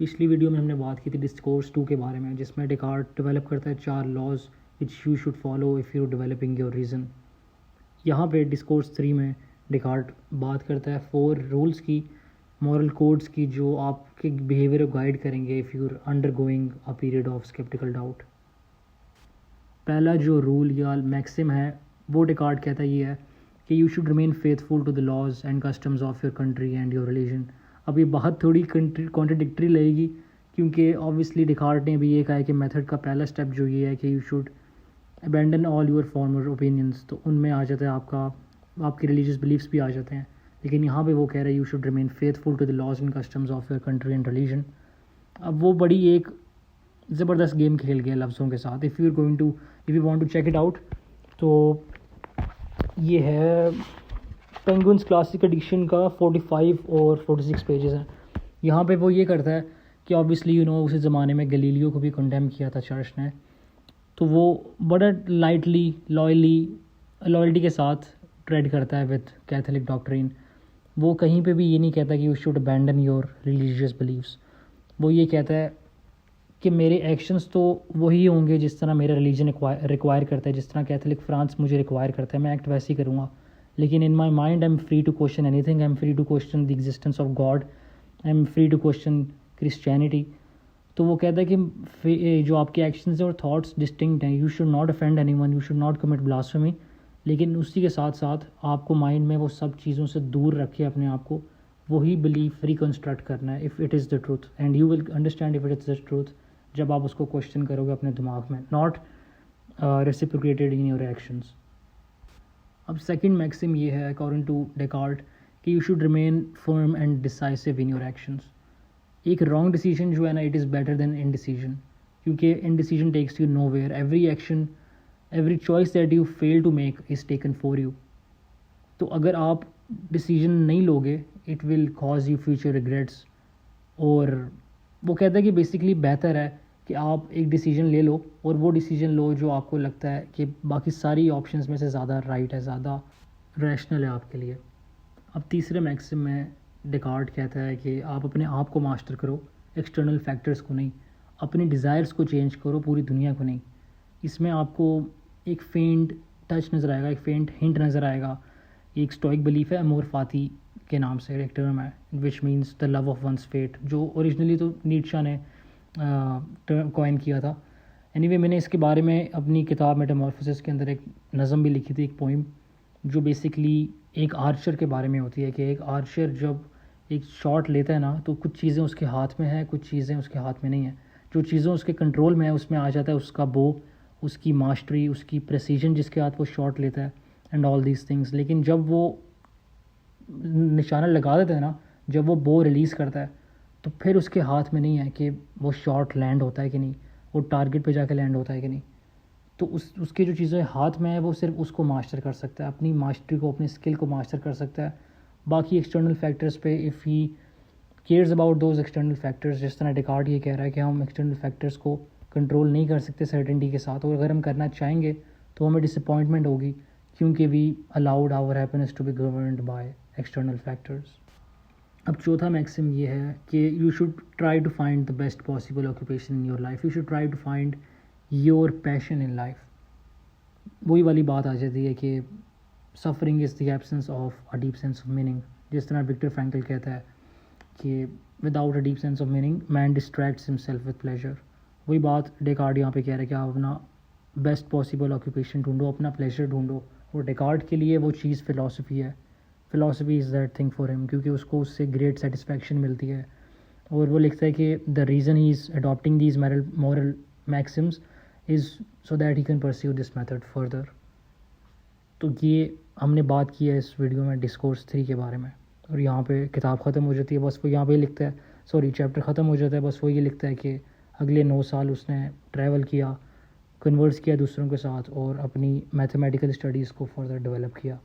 पिछली वीडियो में हमने बात की थी डिस्कोर्स 2 के बारे में, जिसमें डेकार्ट डेवलप करता है 4 laws which you should follow if you developing your reason. यहाँ पे डिस्कोर्स 3 में डेकार्ट बात करता है 4 रूल्स की, मॉरल कोड्स की, जो आपके बिहेवियर को गाइड करेंगे if you are undergoing a period of sceptical doubt. पहला जो रूल या मैक्सिम है वो डेकार्ट कहता ये है कि you should remain faithful to the laws and customs of your country and your religion. अब ये बात थोड़ी कॉन्ट्रडिक्टरी लगेगी, क्योंकि ऑब्वियसली डेकार्ट ने भी ये कहा है कि मेथड का पहला स्टेप जो ये है कि you should abandon all your farmer opinions, तो उनमें आ जाता है आपके रिलीजियस बिलीफ्स भी आ जाते हैं। लेकिन यहाँ पे वो कह रहे हैं you should remain faithful to the laws and customs of your country and religion. अब वो बड़ी एक ज़बरदस्त गेम खेल गया लफ्ज़ों के साथ। If you want to check it out, तो ये है पेंगुइन्स क्लासिक एडिशन का 45 और 46 पेजेस हैं। यहाँ पे वो ये करता है कि ऑब्वियसली उस ज़माने में गलीलियो को भी कंडेम किया था चर्च ने, तो वो बड़ा लाइटली लॉयल्टी के साथ ट्रेड करता है विद कैथोलिक डॉक्ट्रिन। वो कहीं पे भी ये नहीं कहता कि you should abandon your religious beliefs. वो ये कहता है कि मेरे एक्शंस तो वही होंगे जिस तरह मेरा रिलीजन रिक्वायर करता है, जिस तरह कैथोलिक फ्रांस मुझे रिक्वायर करता है, मैं एक्ट वैसे ही करूँगा। लेकिन in my mind I am free to question anything, I am free to question the existence of God, I am free to question Christianity. तो वो कहता है कि जो आपके एक्शंस और थॉट्स डिस्टिंक्ट हैं, you should not offend anyone, you should not commit blasphemy. लेकिन उसी के साथ साथ आपको माइंड में वो सब चीज़ों से दूर रखे अपने आप को, वही बिलीफ रिकन्स्ट्रक्ट करना है if it is the truth, and you will understand if it is the truth जब आप उसको क्वेश्चन करोगे अपने दिमाग में, not reciprocated in your actions. अब सेकंड मैक्सिम ये है अकॉर्डिंग टू डेकार्ट कि you should remain firm and decisive in your actions. एक रॉन्ग डिसीजन जो है ना, it is better than indecision, क्योंकि indecision takes you nowhere. Every choice that you fail to make is taken for you. तो अगर आप decision नहीं लोगे, it will cause you future regrets. और वो कहता है कि बेसिकली बेहतर है कि आप एक डिसीजन ले लो, और वो डिसीजन लो जो आपको लगता है कि बाकी सारी ऑप्शंस में से ज़्यादा राइट है, ज़्यादा रैशनल है आपके लिए। अब तीसरे मैक्सिम में डेकार्ट कहता है कि आप अपने आप को मास्टर करो, एक्सटर्नल फैक्टर्स को नहीं। अपने डिज़ायर्स को चेंज करो, पूरी दुनिया को नहीं। इसमें आपको एक फेंट टच नज़र आएगा, एक फेंट हिंट नज़र आएगा। एक स्टोइक बिलीफ है अमोर फाती के नाम से एक टर्म है, which means the love of one's fate, जो ओरिजिनली तो नीट्शे ने कॉइन किया था। एनीवे मैंने इसके बारे में अपनी किताब मेटामॉर्फोसिस के अंदर एक नज़म भी लिखी थी, एक पोइम, जो बेसिकली एक आर्चर के बारे में होती है कि एक आर्चर जब एक शॉट लेता है ना, तो कुछ चीज़ें उसके हाथ में है, कुछ चीज़ें उसके हाथ में नहीं है। जो चीज़ें उसके कंट्रोल में है उसमें आ जाता है उसका बो, उसकी मास्टरी, उसकी प्रेसिजन जिसके हाथ वो शॉट लेता है, एंड ऑल दीज थिंग्स। लेकिन जब वो निशाना लगा देता है ना, जब वो बो रिलीज़ करता है, तो फिर उसके हाथ में नहीं है कि वो शॉट लैंड होता है कि नहीं, वो टारगेट पे जाके लैंड होता है कि नहीं। तो उसकी जो चीज़ें हाथ में है वो सिर्फ उसको मास्टर कर सकता है, अपनी मास्टरी को, अपनी स्किल को मास्टर कर सकता है। बाकी एक्सटर्नल फैक्टर्स पे if he cares about those external factors, जिस तरह डेकार्ट ये कह रहा है कि हम एक्सटर्नल फैक्टर्स को कंट्रोल नहीं कर सकते सर्टेनिटी के साथ, और अगर हम करना चाहेंगे तो हमें डिसअपॉइंटमेंट होगी, क्योंकि we allowed our happiness to be governed by external factors. अब चौथा मैक्सिम ये है कि you should try to find the best possible occupation in your life, you should try to find your passion in life. वही वाली बात आ जाती है कि suffering is the absence of a deep sense of meaning. जिस तरह Viktor Frankl कहता है कि without a deep sense of meaning man distracts himself with pleasure. वही बात डेकार्ट यहाँ पे कह रहा है कि आप अपना बेस्ट पॉसिबल ऑक्यूपेशन ढूंढो, अपना प्लेजर ढूंढो। और डेकार्ट के लिए वो चीज़ फ़िलासफ़ी है, philosophy is that thing for him, क्योंकि उसको उससे ग्रेट सेटिस्फैक्शन मिलती है। और वो लिखता है कि the reason he is adopting these moral Maxim's is so that he can pursue this method further. तो ये हमने बात की है इस वीडियो में डिस्कोर्स 3 के बारे में, और यहाँ पे किताब ख़त्म हो जाती है। बस वो यहाँ पे लिखता है, चैप्टर ख़त्म हो जाता है। बस वो ये लिखता है कि अगले 9 साल उसने ट्रैवल किया, कन्वर्स किया दूसरों के साथ, और अपनी मैथमेटिकल स्टडीज़ को फर्दर डेवलप किया।